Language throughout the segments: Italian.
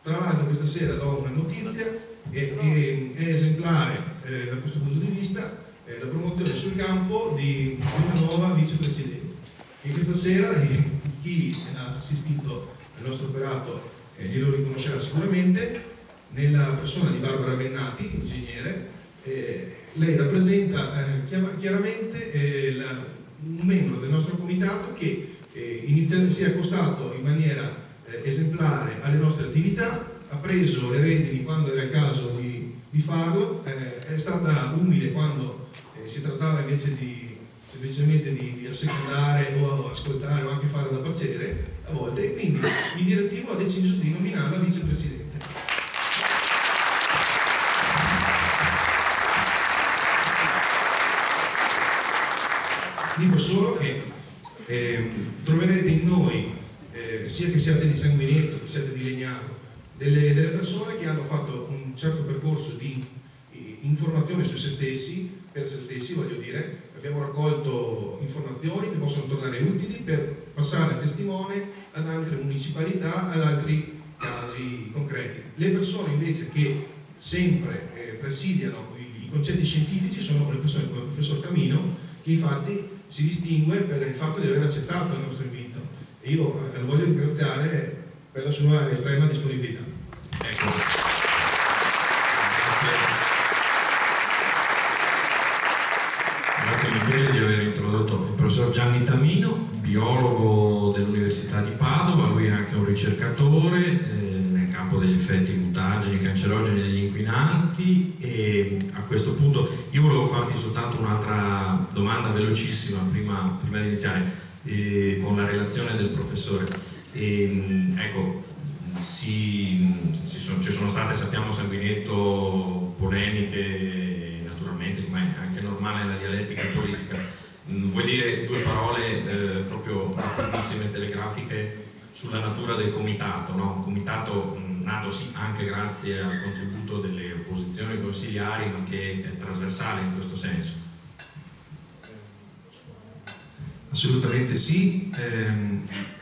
Tra l'altro questa sera do una notizia, è esemplare da questo punto di vista la promozione sul campo di una nuova vicepresidente. E questa sera chi ha assistito al nostro operato glielo riconoscerà sicuramente, nella persona di Barbara Bennati, ingegnere. Lei rappresenta chiaramente un membro del nostro comitato che si è accostato in maniera esemplare alle nostre attività, ha preso le redini quando era il caso di farlo, è stata umile quando si trattava invece semplicemente di assecondare o ascoltare o anche fare da piacere a volte, e quindi il direttivo ha deciso di nominarla vicepresidente. Dico solo che troverete in noi, sia che siate di Sanguinetto, che siate di Legnano, delle persone che hanno fatto un certo percorso di informazione su se stessi, per se stessi voglio dire. Abbiamo raccolto informazioni che possono tornare utili per passare il testimone ad altre municipalità, ad altri casi concreti. Le persone invece che sempre presidiano i concetti scientifici sono le persone come il professor Camino, che infatti si distingue per il fatto di aver accettato il nostro invito, e io lo voglio ringraziare per la sua estrema disponibilità. Ecco. Grazie Michele di aver introdotto il professor Gianni Tamino, biologo dell'Università di Padova. Lui è anche un ricercatore nel campo degli effetti mutageni, cancerogeni degli inquinanti, e a questo punto io volevo farti soltanto un'altra domanda velocissima prima di iniziare con la relazione del professore. Ecco, ci sono state, sappiamo, Sanguinetto, polemiche, naturalmente, come è anche normale nella dialettica politica. Vuoi dire due parole proprio rapidissime, telegrafiche, sulla natura del comitato, no? Un comitato nato sì anche grazie al contributo delle opposizioni consigliari, ma che è trasversale in questo senso. Assolutamente sì.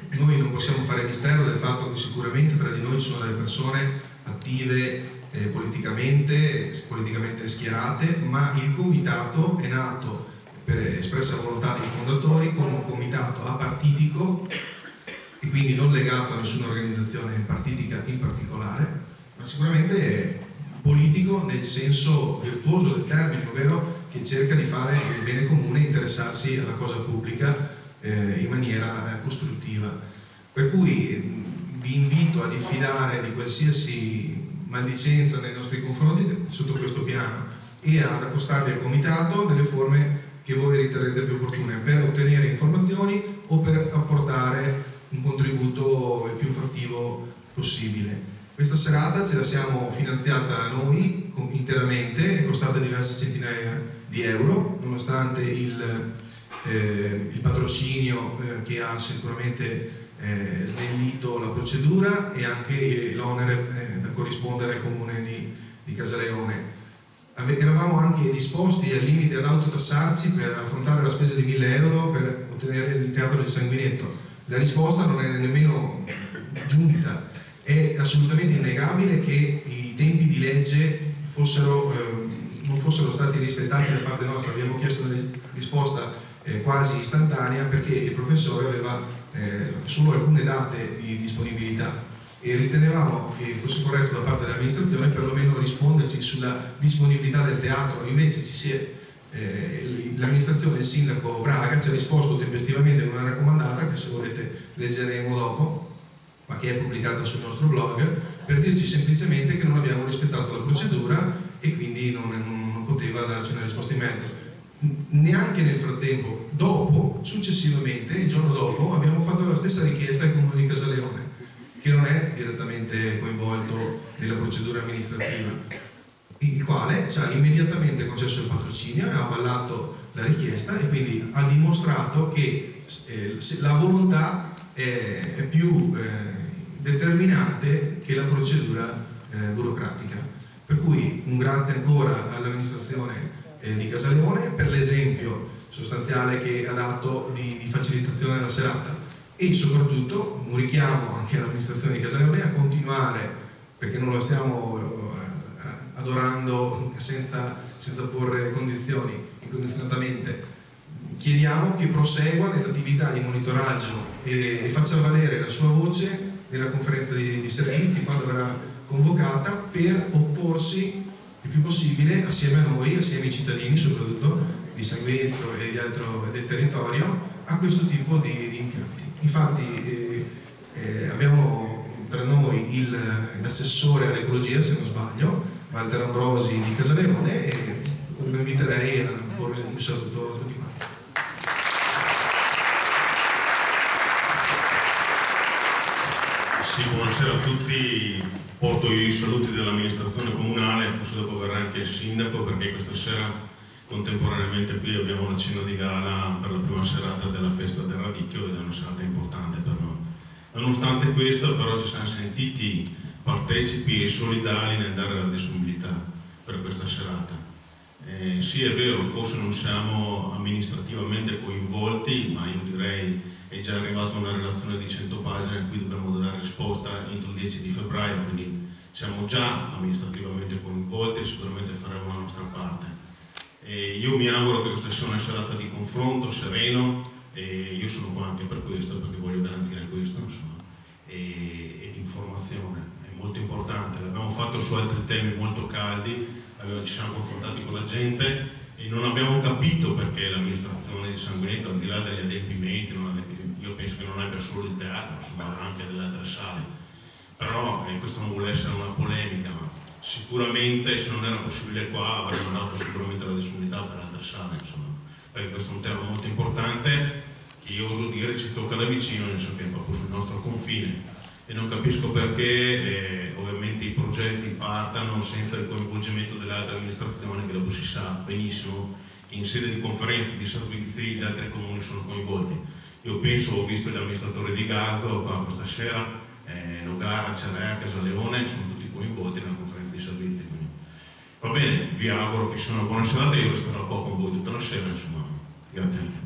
Noi non possiamo fare mistero del fatto che sicuramente tra di noi ci sono delle persone attive politicamente schierate, ma il comitato è nato per espressa volontà dei fondatori come un comitato apartitico e quindi non legato a nessuna organizzazione partitica in particolare, ma sicuramente è politico nel senso virtuoso del termine, ovvero che cerca di fare il bene comune e interessarsi alla cosa pubblica in maniera costruttiva. Per cui vi invito a diffidare di qualsiasi maldicenza nei nostri confronti sotto questo piano e ad accostarvi al comitato nelle forme che voi riterrete più opportune per ottenere informazioni o per apportare un contributo il più fattivo possibile. Questa serata ce la siamo finanziata noi interamente, è costata diverse centinaia di euro, nonostante il patrocinio che ha sicuramente snellito la procedura e anche l'onere da corrispondere al comune di Casaleone. Eravamo anche disposti al limite ad autotassarci per affrontare la spesa di 1.000 euro per ottenere il teatro di Sanguinetto. La risposta non è nemmeno giunta. È assolutamente innegabile che i tempi di legge non fossero stati rispettati da parte nostra. Abbiamo chiesto una risposta quasi istantanea perché il professore aveva solo alcune date di disponibilità e ritenevamo che fosse corretto da parte dell'amministrazione perlomeno risponderci sulla disponibilità del teatro. Invece l'amministrazione, il sindaco Braga ci ha risposto tempestivamente con una raccomandata che, se volete, leggeremo dopo, ma che è pubblicata sul nostro blog, per dirci semplicemente che non abbiamo rispettato la procedura e quindi non poteva darci una risposta in merito. Neanche nel frattempo, successivamente, il giorno dopo, abbiamo fatto la stessa richiesta al comune di Casaleone, che non è direttamente coinvolto nella procedura amministrativa, il quale ci ha immediatamente concesso il patrocinio e ha avallato la richiesta e quindi ha dimostrato che la volontà è più determinante che la procedura burocratica. Per cui un grazie ancora all'amministrazione di Casaleone per l'esempio sostanziale che ha dato di facilitazione della serata, e soprattutto un richiamo anche all'amministrazione di Casaleone a continuare perché non lo stiamo adorando senza porre condizioni, incondizionatamente. Chiediamo che prosegua nell'attività di monitoraggio e faccia valere la sua voce nella conferenza di servizi quando verrà convocata, per opporsi il più possibile assieme a noi, assieme ai cittadini soprattutto di Sagletto e del territorio, a questo tipo di impianti. Infatti abbiamo tra noi l'assessore all'ecologia, se non sbaglio, Walter Ambrosi di Casaleone, e lo inviterei a porre un saluto a tutti quanti. Sì, buonasera a tutti. Porto i saluti dell'amministrazione comunale, forse dopo verrà anche il sindaco, perché questa sera contemporaneamente qui abbiamo una cena di gala per la prima serata della festa del radicchio, ed è una serata importante per noi. Nonostante questo, però, ci siamo sentiti partecipi e solidali nel dare la disponibilità per questa serata. Sì, è vero, forse non siamo amministrativamente coinvolti, ma io direi è già arrivata una relazione di 100 pagine a cui dobbiamo dare risposta entro il 10 di febbraio, quindi siamo già amministrativamente coinvolti e sicuramente faremo la nostra parte. Io mi auguro che questa sia una serata di confronto sereno, e io sono qua anche per questo, perché voglio garantire questo, insomma, e di informazione. È molto importante, l'abbiamo fatto su altri temi molto caldi, ci siamo confrontati con la gente e non abbiamo capito perché l'amministrazione di Sanguineto, al di là degli adempimenti, io penso che non abbia solo il teatro, insomma, anche delle altre sale, però questo non vuole essere una polemica, ma sicuramente se non era possibile qua avremmo dato sicuramente la disponibilità per altre sale, insomma, perché questo è un tema molto importante che io oso dire ci tocca da vicino, nel senso che è proprio sul nostro confine, e non capisco perché ovviamente i progetti partano senza il coinvolgimento delle altre amministrazioni, che dopo si sa benissimo che in sede di conferenze di servizi gli altri comuni sono coinvolti. Io penso, ho visto gli amministratori di Gazo qua questa sera, Nogara, Cerea, Casaleone, sono tutti coinvolti nella conferenza di servizi. Quindi va bene, vi auguro che sia una buona serata, io resterò qua con voi tutta la sera, insomma, grazie mille.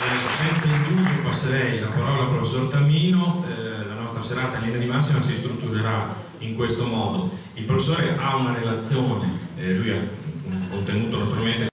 Adesso senza indugio passerei la parola al professor Tamino. La nostra serata in linea di massima si strutturerà in questo modo. Il professore ha una relazione, lui ha un contenuto naturalmente